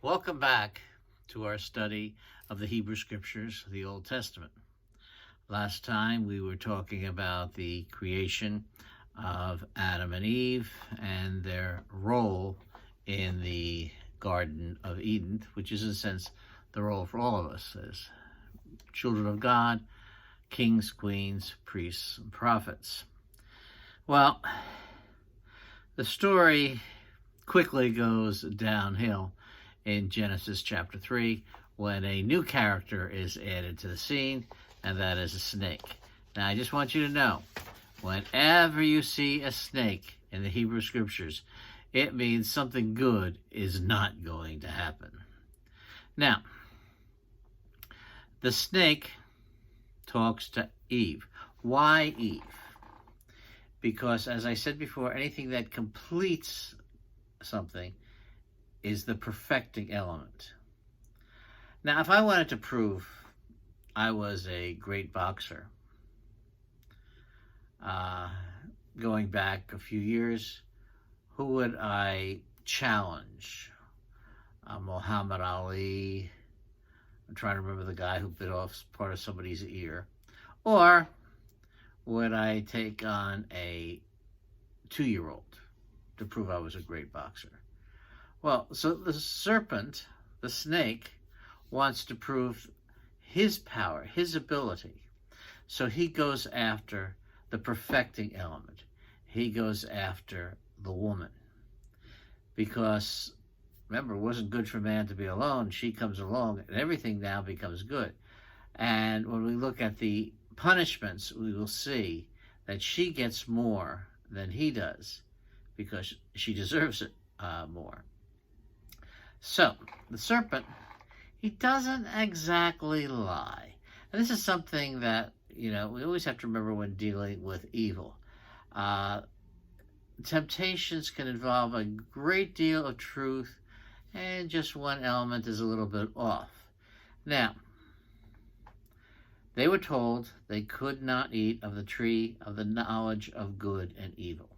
Welcome back to our study of the Hebrew Scriptures, the Old Testament. Last time we were talking about the creation of Adam and Eve and their role in the Garden of Eden, which is in a sense the role for all of us as children of God, kings, queens, priests, and prophets. Well, the story quickly goes downhill in Genesis chapter 3 when a new character is added to the scene, and that is a snake. Now, I just want you to know, whenever you see a snake in the Hebrew Scriptures, it means something good is not going to happen. Now, the snake talks to Eve. Why Eve? Because, as I said before, anything that completes something is the perfecting element. Now, if I wanted to prove I was a great boxer, going back a few years, who would I challenge? Muhammad Ali. I'm trying to remember the guy who bit off part of somebody's ear. Or would I take on a 2-year-old to prove I was a great boxer? Well, so the serpent, the snake, wants to prove his power, his ability. So he goes after the perfecting element. He goes after the woman. Because, remember, it wasn't good for man to be alone. She comes along, and everything now becomes good. And when we look at the punishments, we will see that she gets more than he does because she deserves it more. So, the serpent, he doesn't exactly lie. And this is something that, we always have to remember when dealing with evil. Temptations can involve a great deal of truth, and just one element is a little bit off. Now, they were told they could not eat of the tree of the knowledge of good and evil.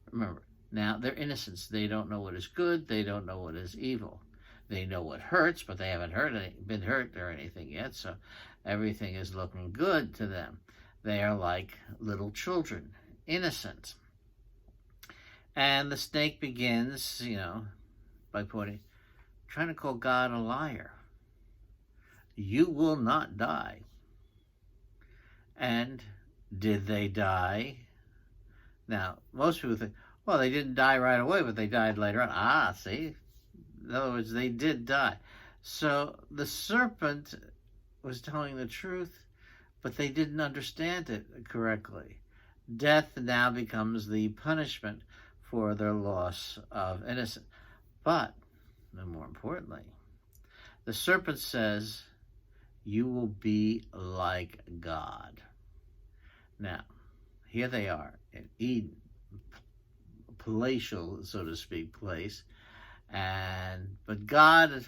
Remember, now they're innocents. They don't know what is good. They don't know what is evil. They know what hurts, but they haven't been hurt or anything yet, so everything is looking good to them. They are like little children, innocent. And the snake begins, by trying to call God a liar. You will not die. And did they die? Now, most people think, well, they didn't die right away, but they died later on. See? In other words, they did die. So the serpent was telling the truth, but they didn't understand it correctly. Death now becomes the punishment for their loss of innocence. But, more importantly, the serpent says, you will be like God. Now, here they are in Eden, palatial, so to speak, place. But God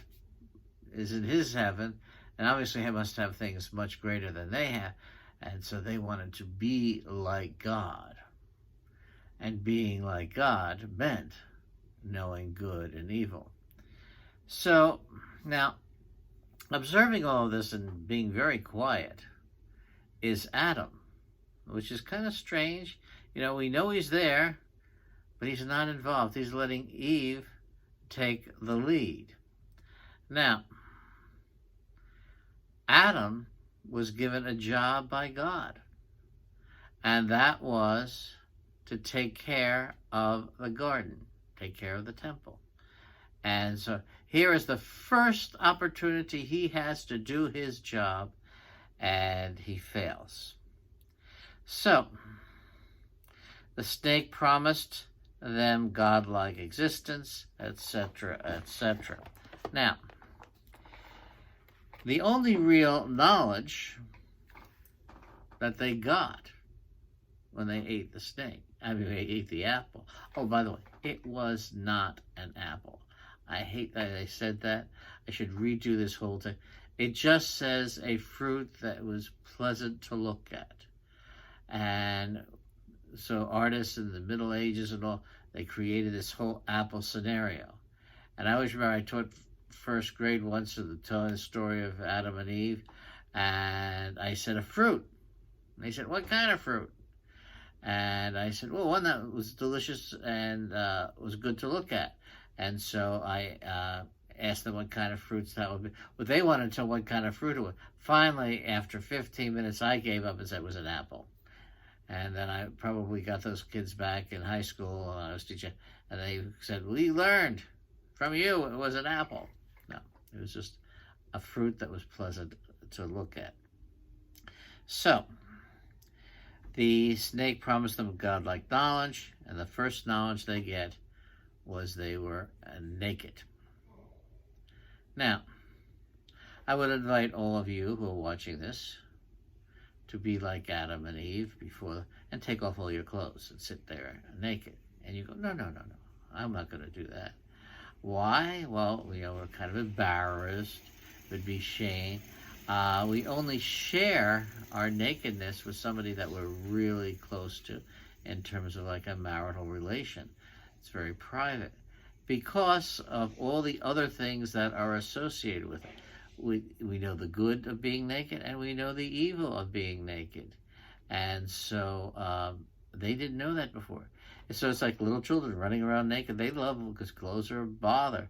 is in his heaven, and obviously he must have things much greater than they have. And so they wanted to be like God. And being like God meant knowing good and evil. So now, observing all of this and being very quiet is Adam, which is kind of strange. We know he's there, but he's not involved. He's letting Eve take the lead. Now, Adam was given a job by God, and that was to take care of the garden, take care of the temple. And so here is the first opportunity he has to do his job, and he fails. So, the snake promised them godlike existence, etc., etc. Now, the only real knowledge that they got when they ate they ate the apple. Oh, by the way, it was not an apple. I hate that I said that. I should redo this whole thing. It just says a fruit that was pleasant to look at. And so artists in the Middle Ages and all, they created this whole apple scenario. And I always remember I taught first grade once of telling the story of Adam and Eve, and I said a fruit. And they said, "What kind of fruit?" And I said, "Well, one that was delicious and was good to look at." And so I asked them what kind of fruits that would be. Well, they wanted to know what kind of fruit it was. Finally, after 15 minutes, I gave up and said it was an apple. And then I probably got those kids back in high school when I was teaching, and they said, "We learned from you it was an apple." No, it was just a fruit that was pleasant to look at. So, the snake promised them godlike knowledge, and the first knowledge they get was they were naked. Now, I would invite all of you who are watching this to be like Adam and Eve and take off all your clothes and sit there naked. And you go, no, I'm not going to do that. Why? Well, we're kind of embarrassed. It would be shame. We only share our nakedness with somebody that we're really close to in terms of like a marital relation. It's very private because of all the other things that are associated with it. We know the good of being naked, and we know the evil of being naked. And so they didn't know that before. And so it's like little children running around naked. They love them because clothes are a bother.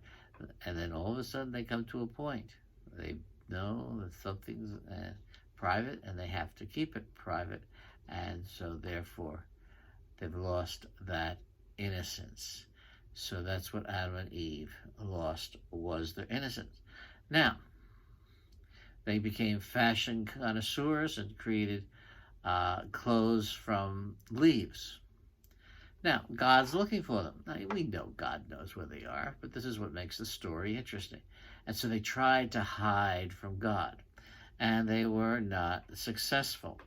And then all of a sudden they come to a point. They know that something's private, and they have to keep it private. And so therefore they've lost that innocence. So that's what Adam and Eve lost, was their innocence. Now, they became fashion connoisseurs and created clothes from leaves. Now, God's looking for them. Now, we know God knows where they are, but this is what makes the story interesting. And so they tried to hide from God, and they were not successful.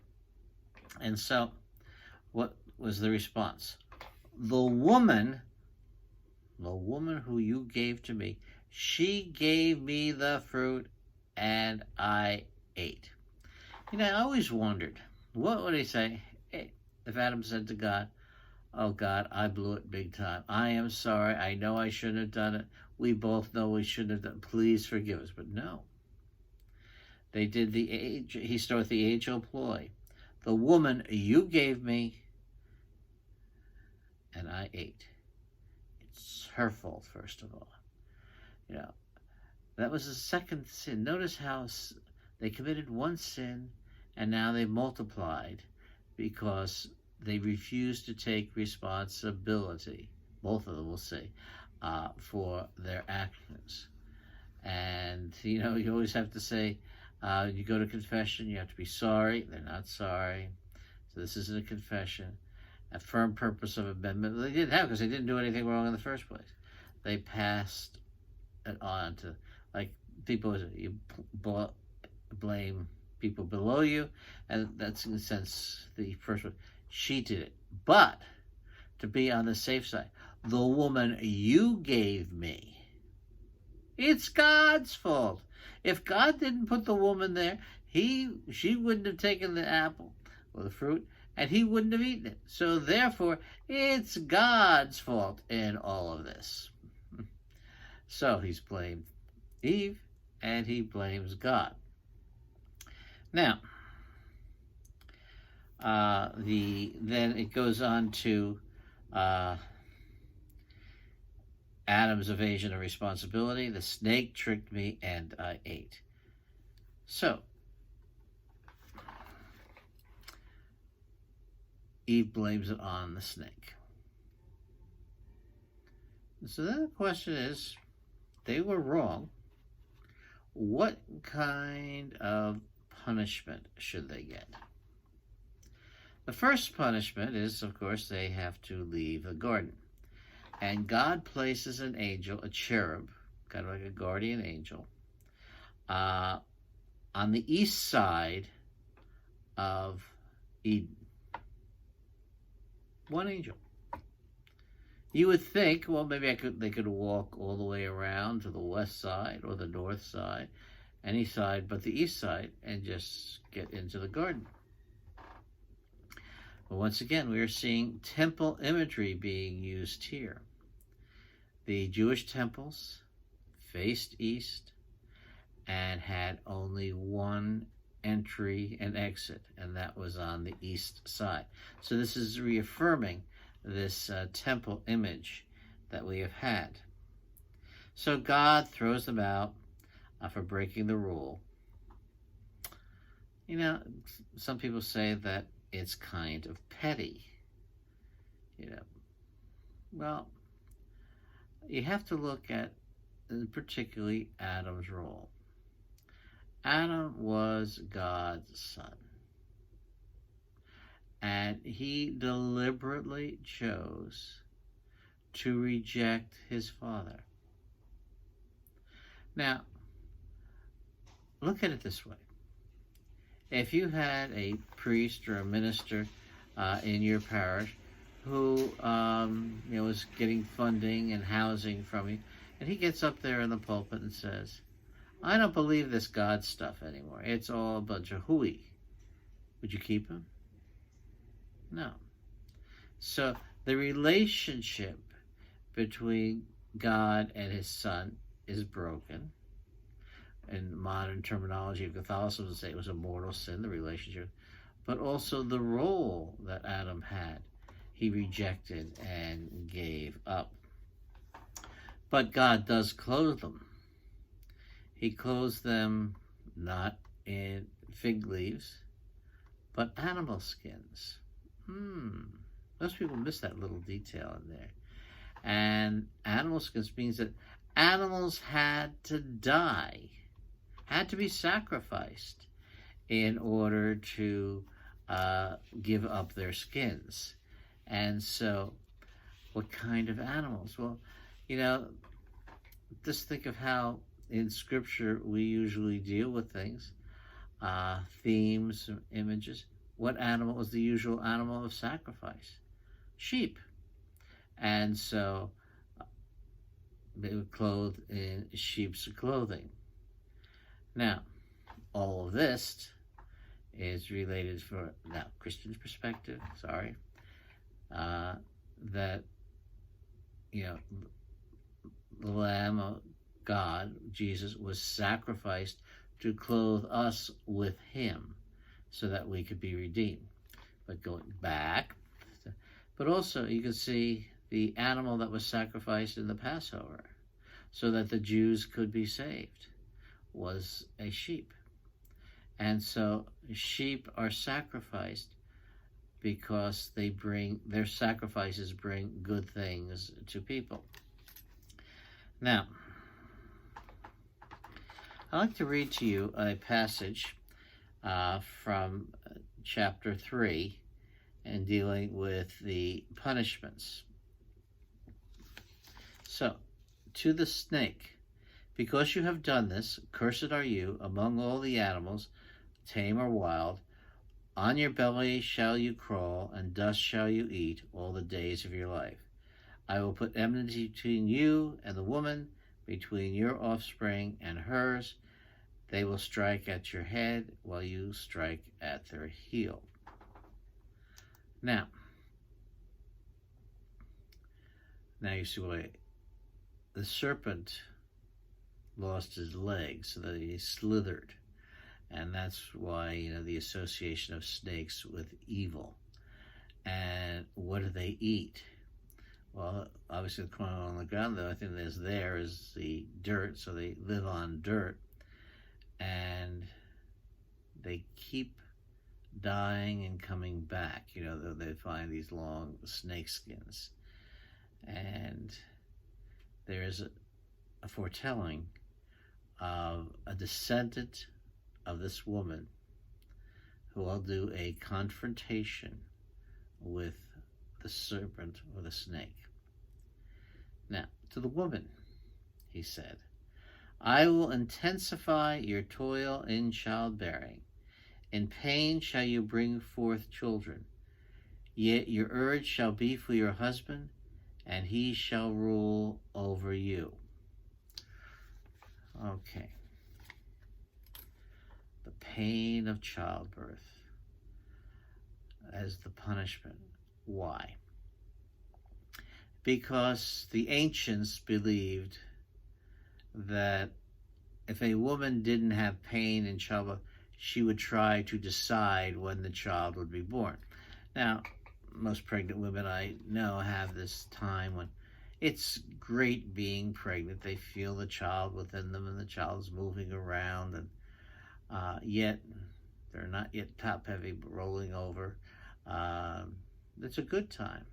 And so what was the response? The woman who you gave to me, she gave me the fruit, and I ate. I always wondered, what would he say if Adam said to God, "Oh God, I blew it big time. I am sorry. I know I shouldn't have done it. We both know we shouldn't have done it. Please forgive us." But no. They did he started the age-old ploy. The woman you gave me, and I ate. It's her fault, first of all. That was the second sin. Notice how they committed one sin, and now they multiplied because they refused to take responsibility. Both of them will say, for their actions. And, you always have to say, you go to confession, you have to be sorry. They're not sorry. So this isn't a confession. A firm purpose of amendment. They didn't have, because they didn't do anything wrong in the first place. They passed it on to, like, people, you blame people below you, and that's in a sense the first one. She did it. But to be on the safe side, the woman you gave me, it's God's fault. If God didn't put the woman there, she wouldn't have taken the apple or the fruit, and he wouldn't have eaten it. So therefore, it's God's fault in all of this. So he's blamed Eve, and he blames God. Now, then it goes on to Adam's evasion of responsibility. The snake tricked me, and I ate. So, Eve blames it on the snake. So then the question is, they were wrong. What kind of punishment should they get? The first punishment is, of course, they have to leave the garden. And God places an angel, a cherub, kind of like a guardian angel, on the east side of Eden. One angel. You would think, well, maybe they could walk all the way around to the west side or the north side, any side but the east side, and just get into the garden. But once again, we are seeing temple imagery being used here. The Jewish temples faced east and had only one entry and exit, and that was on the east side. So this is reaffirming this temple image that we have had. So God throws them out for breaking the rule. You know, some people say that it's kind of petty. You know, well, you have to look at particularly Adam's role. Adam was God's son, and he deliberately chose to reject his father. Now, look at it this way. If you had a priest or a minister in your parish who was getting funding and housing from you, and he gets up there in the pulpit and says, I don't believe this God stuff anymore. It's all a bunch of hooey. Would you keep him? No. So the relationship between God and his son is broken. In modern terminology of Catholicism, say it was a mortal sin, the relationship, but also the role that Adam had, he rejected and gave up. But God does clothe them. He clothes them not in fig leaves, but animal skins. Most people miss that little detail in there. And animal skins means that animals had to die, had to be sacrificed in order to give up their skins. And so, what kind of animals? Well, just think of how in Scripture we usually deal with things, themes, images. What animal was the usual animal of sacrifice? Sheep. And so they were clothed in sheep's clothing. Now, all of this is related for Christian perspective, that the Lamb of God, Jesus, was sacrificed to clothe us with him so that we could be redeemed. But going back, but also you can see the animal that was sacrificed in the Passover so that the Jews could be saved was a sheep. And so sheep are sacrificed because their sacrifices bring good things to people. Now, I'd like to read to you a passage from chapter 3 and dealing with the punishments. So, to the snake, because you have done this, cursed are you among all the animals, tame or wild. On your belly shall you crawl, and dust shall you eat all the days of your life. I will put enmity between you and the woman, between your offspring and hers. They will strike at your head, while you strike at their heel. Now you see why the serpent lost his legs, so that he slithered. And that's why, the association of snakes with evil. And what do they eat? Well, obviously the corn on the ground, though, I think is the dirt, so they live on dirt. And they keep dying and coming back. They find these long snake skins. And there is a foretelling of a descendant of this woman who will do a confrontation with the serpent or the snake. Now, to the woman, he said, I will intensify your toil in childbearing. In pain shall you bring forth children. Yet your urge shall be for your husband, and he shall rule over you. Okay. The pain of childbirth as the punishment. Why? Because the ancients believed that if a woman didn't have pain in childbirth, she would try to decide when the child would be born. Now, most pregnant women I know have this time when it's great being pregnant. They feel the child within them and the child is moving around, and yet they're not yet top heavy, but rolling over. It's a good time.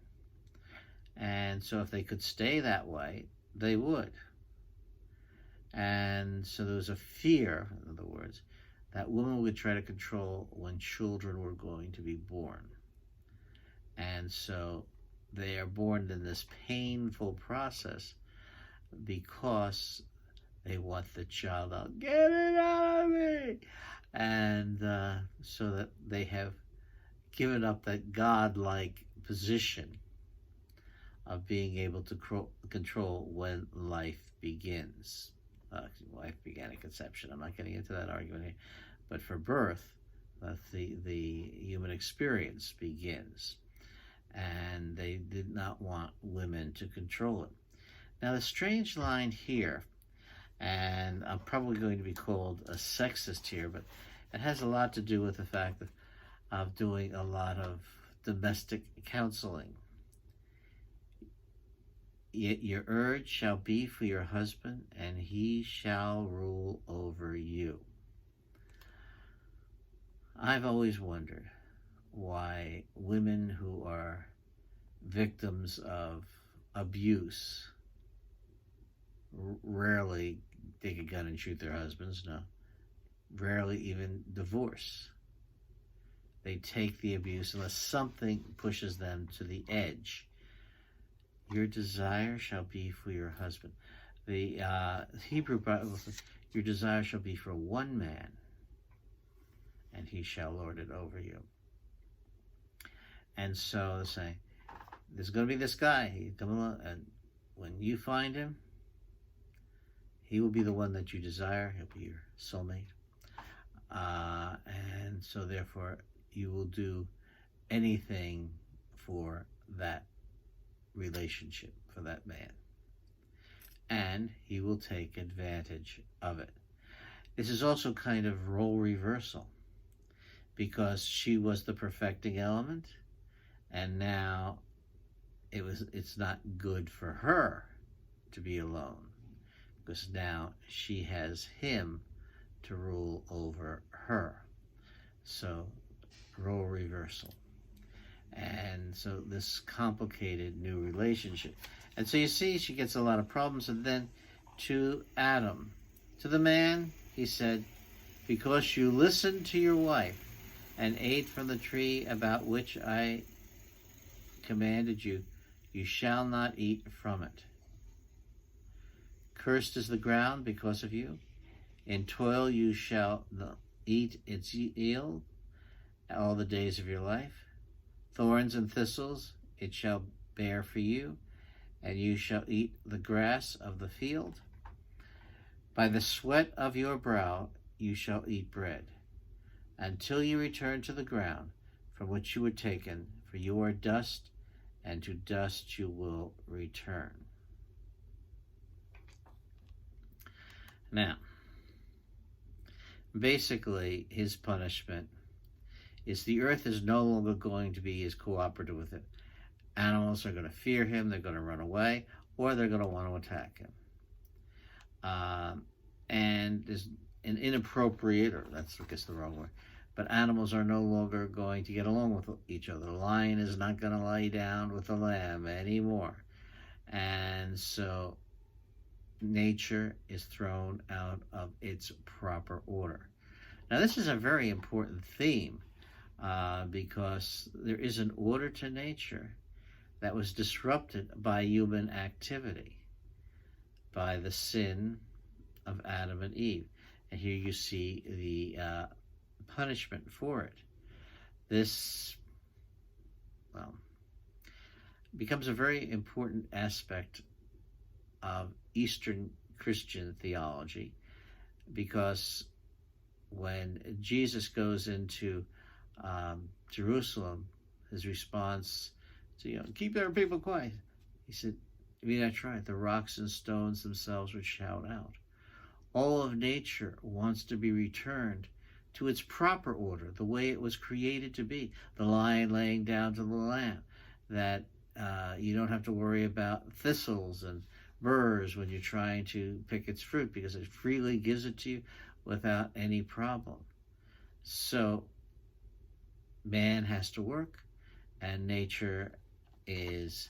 And so if they could stay that way, they would. And so there was a fear, in other words, that women would try to control when children were going to be born. And so they are born in this painful process because they want the child out. Get it out of me! And so that they have given up that godlike position of being able to control when life begins. Life began at conception. I'm not getting into that argument here. But for birth, the human experience begins. And they did not want women to control it. Now, the strange line here, and I'm probably going to be called a sexist here, but it has a lot to do with the fact of doing a lot of domestic counseling. Yet your urge shall be for your husband, and he shall rule over you. I've always wondered why women who are victims of abuse rarely take a gun and shoot their husbands, no. Rarely even divorce. They take the abuse unless something pushes them to the edge. Your desire shall be for your husband. The Hebrew Bible says, your desire shall be for one man, and he shall lord it over you. And so they're saying, there's going to be this guy. He's coming along, and when you find him, he will be the one that you desire. He'll be your soulmate. And so therefore, you will do anything for that relationship, for that man. And he will take advantage of it. This is also kind of role reversal, because she was the perfecting element, and now it's not good for her to be alone, because now she has him to rule over her. So, role reversal. And so this complicated new relationship. And so you see, she gets a lot of problems. And then to Adam, to the man, he said, because you listened to your wife and ate from the tree about which I commanded you, you shall not eat from it. Cursed is the ground because of you. In toil you shall eat its yield all the days of your life. Thorns and thistles it shall bear for you, and you shall eat the grass of the field. By the sweat of your brow you shall eat bread, until you return to the ground from which you were taken, for you are dust, and to dust you will return. Now, basically, his punishment is the earth is no longer going to be as cooperative with it. Animals are going to fear him, they're going to run away, or they're going to want to attack him. And there's an inappropriate, or that's, I guess, the wrong word, but animals are no longer going to get along with each other. The lion is not going to lie down with the lamb anymore. And so nature is thrown out of its proper order. Now, this is a very important theme, because there is an order to nature that was disrupted by human activity, by the sin of Adam and Eve. And here you see the punishment for it. This, becomes a very important aspect of Eastern Christian theology, because when Jesus goes into Jerusalem, his response to, keep every people quiet. He said, if you not try it, the rocks and stones themselves would shout out. All of nature wants to be returned to its proper order, the way it was created to be. The lion laying down to the lamb, that you don't have to worry about thistles and burrs when you're trying to pick its fruit, because it freely gives it to you without any problem. So man has to work, and nature is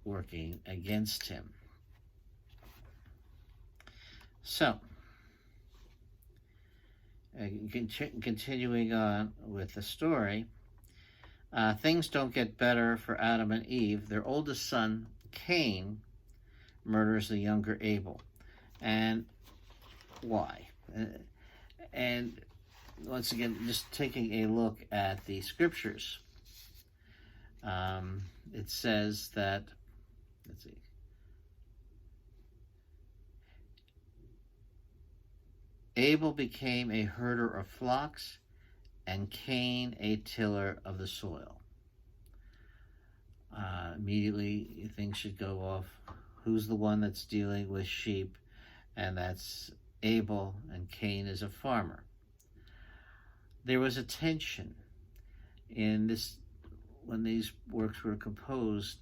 working against him. So, continuing on with the story, things don't get better for Adam and Eve. Their oldest son, Cain, murders the younger Abel. And why? And once again, just taking a look at the scriptures, it says that, let's see, Abel became a herder of flocks, and Cain a tiller of the soil. Immediately, things should go off. Who's the one that's dealing with sheep? And that's Abel, and Cain is a farmer. There was a tension in this when these works were composed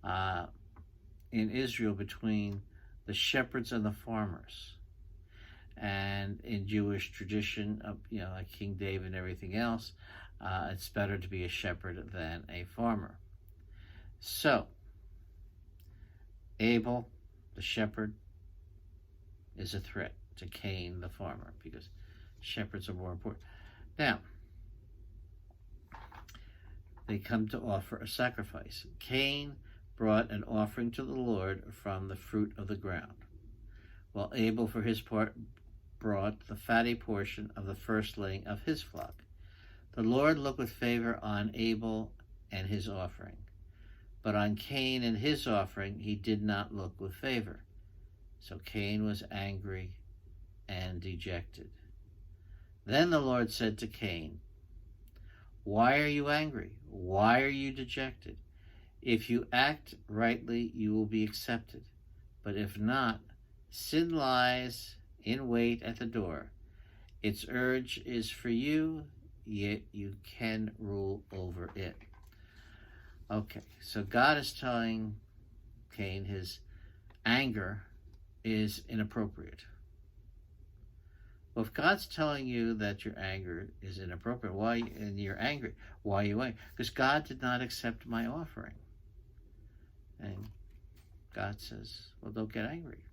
in Israel between the shepherds and the farmers. And in Jewish tradition, like King David and everything else, it's better to be a shepherd than a farmer. So, Abel, the shepherd, is a threat to Cain, the farmer, because shepherds are more important. Now, they come to offer a sacrifice. Cain brought an offering to the Lord from the fruit of the ground, while Abel, for his part, brought the fatty portion of the firstling of his flock. The Lord looked with favor on Abel and his offering, but on Cain and his offering he did not look with favor. So Cain was angry and dejected. Then the Lord said to Cain, "Why are you angry? Why are you dejected? If you act rightly, you will be accepted. But if not, sin lies in wait at the door. Its urge is for you, yet you can rule over it." Okay, so God is telling Cain his anger is inappropriate. Well, if God's telling you that your anger is inappropriate, and you're angry, why are you angry? Because God did not accept my offering. And God says, well, don't get angry.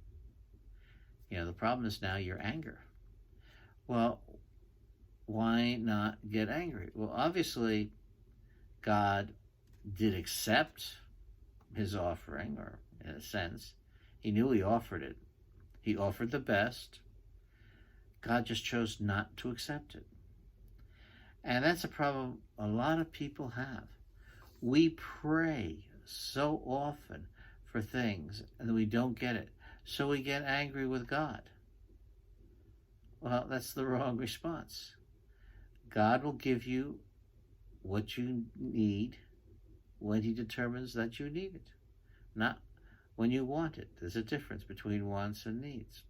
The problem is now your anger. Well, why not get angry? Well, obviously, God did accept his offering, or in a sense, he knew he offered it. He offered the best. God just chose not to accept it. And that's a problem a lot of people have. We pray so often for things and we don't get it. So we get angry with God. Well, that's the wrong response. God will give you what you need when he determines that you need it, not when you want it. There's a difference between wants and needs.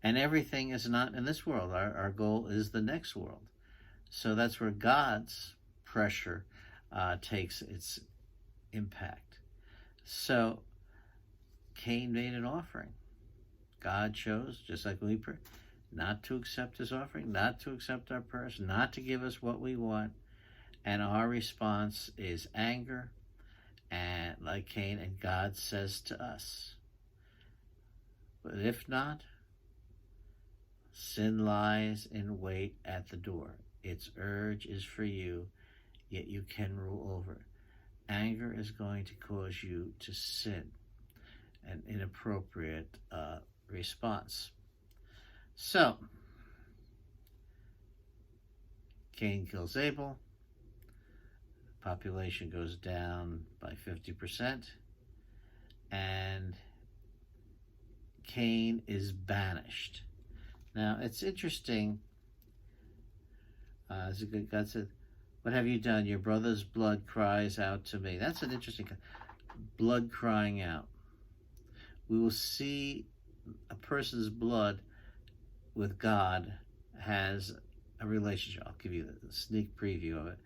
And everything is not in this world. Our goal is the next world. So that's where God's pressure takes its impact. So Cain made an offering. God chose, just like we pray, not to accept his offering, not to accept our prayers, not to give us what we want. And our response is anger, and like Cain, and God says to us, but if not, sin lies in wait at the door. Its urge is for you, yet you can rule over it. Anger is going to cause you to sin, an inappropriate response. So, Cain kills Abel. Population goes down by 50%. And Cain is banished. Now, it's interesting. God said, "What have you done? Your brother's blood cries out to me." That's an interesting blood crying out. We will see a person's blood with God has a relationship. I'll give you a sneak preview of it.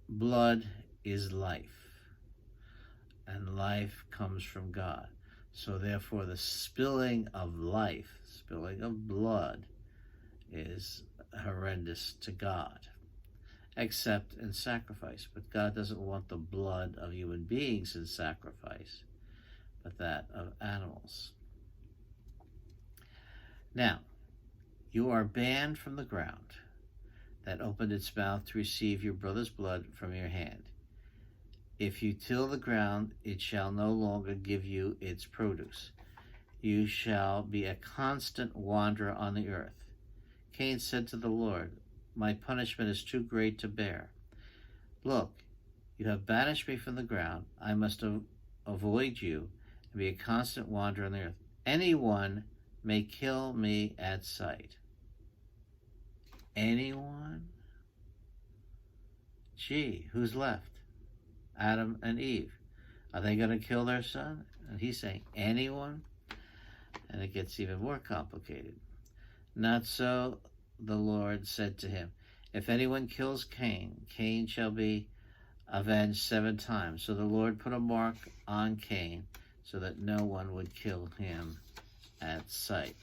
Blood is life, and life comes from God. So therefore, the spilling of life, spilling of blood, is horrendous to God, except in sacrifice. But God doesn't want the blood of human beings in sacrifice, but that of animals. Now, you are banned from the ground that opened its mouth to receive your brother's blood from your hand. If you till the ground, it shall no longer give you its produce. You shall be a constant wanderer on the earth. Cain said to the Lord, my punishment is too great to bear. Look, you have banished me from the ground. I must avoid you and be a constant wanderer on the earth. Anyone may kill me at sight. Anyone? Gee, who's left? Adam and Eve. Are they going to kill their son? And he's saying, anyone? And it gets even more complicated. Not so, the Lord said to him, if anyone kills Cain, Cain shall be avenged 7 times. So the Lord put a mark on Cain so that no one would kill him at sight.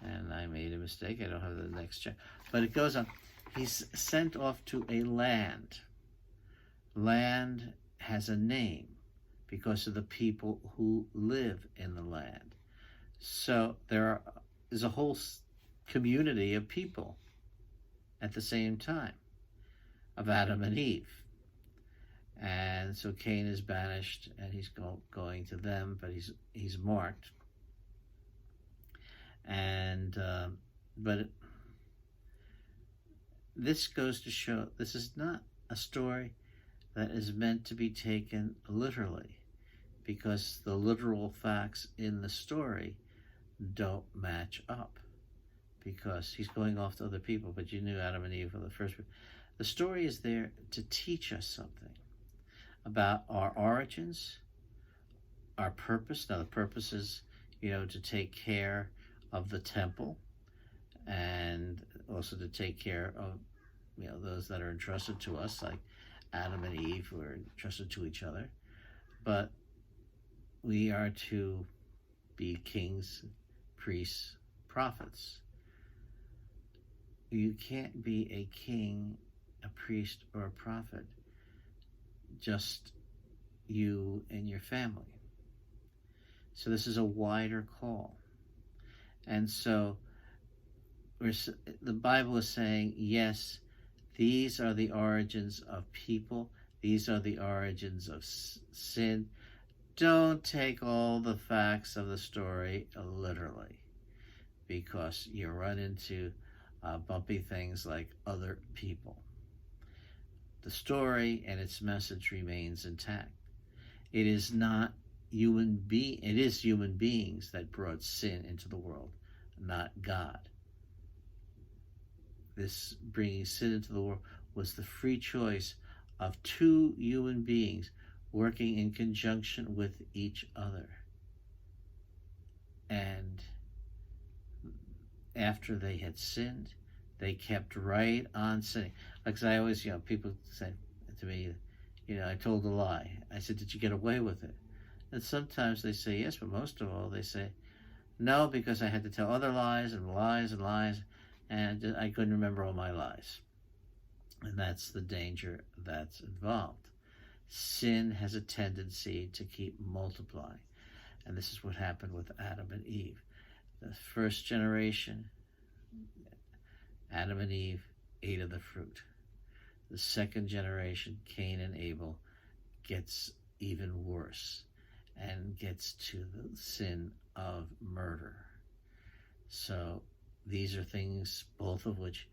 And I made a mistake. I don't have the next check. But it goes on. He's sent off to a land. Land has a name because of the people who live in the land. So there is a whole community of people at the same time, of Adam and Eve. And so Cain is banished, and he's going to them, but he's marked. And this goes to show this is not a story that is meant to be taken literally, because the literal facts in the story don't match up, because he's going off to other people, but you knew Adam and Eve were the first. The story is there to teach us something about our origins, our purpose. Now the purpose is, to take care of the temple, and also to take care of, those that are entrusted to us, like Adam and Eve, who are entrusted to each other. But we are to be kings, priests, prophets. You can't be a king, a priest, or a prophet, just you and your family. So this is a wider call. And so the Bible is saying, yes, these are the origins of people. These are the origins of sin. Don't take all the facts of the story literally, because you run into bumpy things like other people. The story and its message remains intact. It is not it is human beings that brought sin into the world, not God. This bringing sin into the world was the free choice of 2 human beings working in conjunction with each other. And after they had sinned, they kept right on sinning. Like I always, people say to me, I told a lie. I said, did you get away with it? And sometimes they say yes, but most of all they say no, because I had to tell other lies and lies and lies, and I couldn't remember all my lies. And that's the danger that's involved. Sin has a tendency to keep multiplying. And this is what happened with Adam and Eve. The first generation, Adam and Eve ate of the fruit. The second generation, Cain and Abel, gets even worse and gets to the sin of murder. So these are things, both of which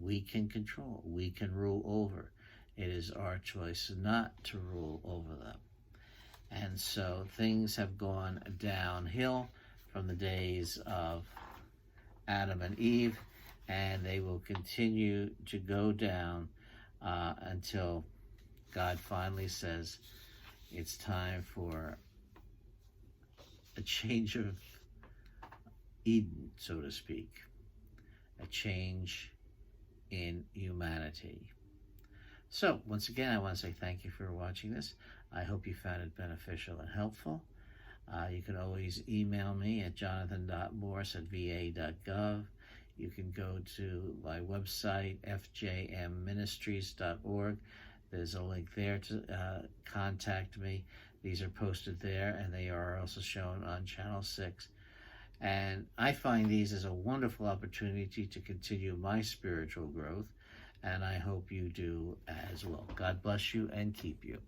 we can control, we can rule over. It is our choice not to rule over them. And so things have gone downhill from the days of Adam and Eve, and they will continue to go down until God finally says it's time for a change of Eden, so to speak, a change in humanity. So, once again, I want to say thank you for watching this. I hope you found it beneficial and helpful. You can always email me at jonathan.morse@va.gov. You can go to my website, fjmministries.org. There's a link there to contact me. These are posted there, and they are also shown on Channel 6. And I find these as a wonderful opportunity to continue my spiritual growth, and I hope you do as well. God bless you and keep you.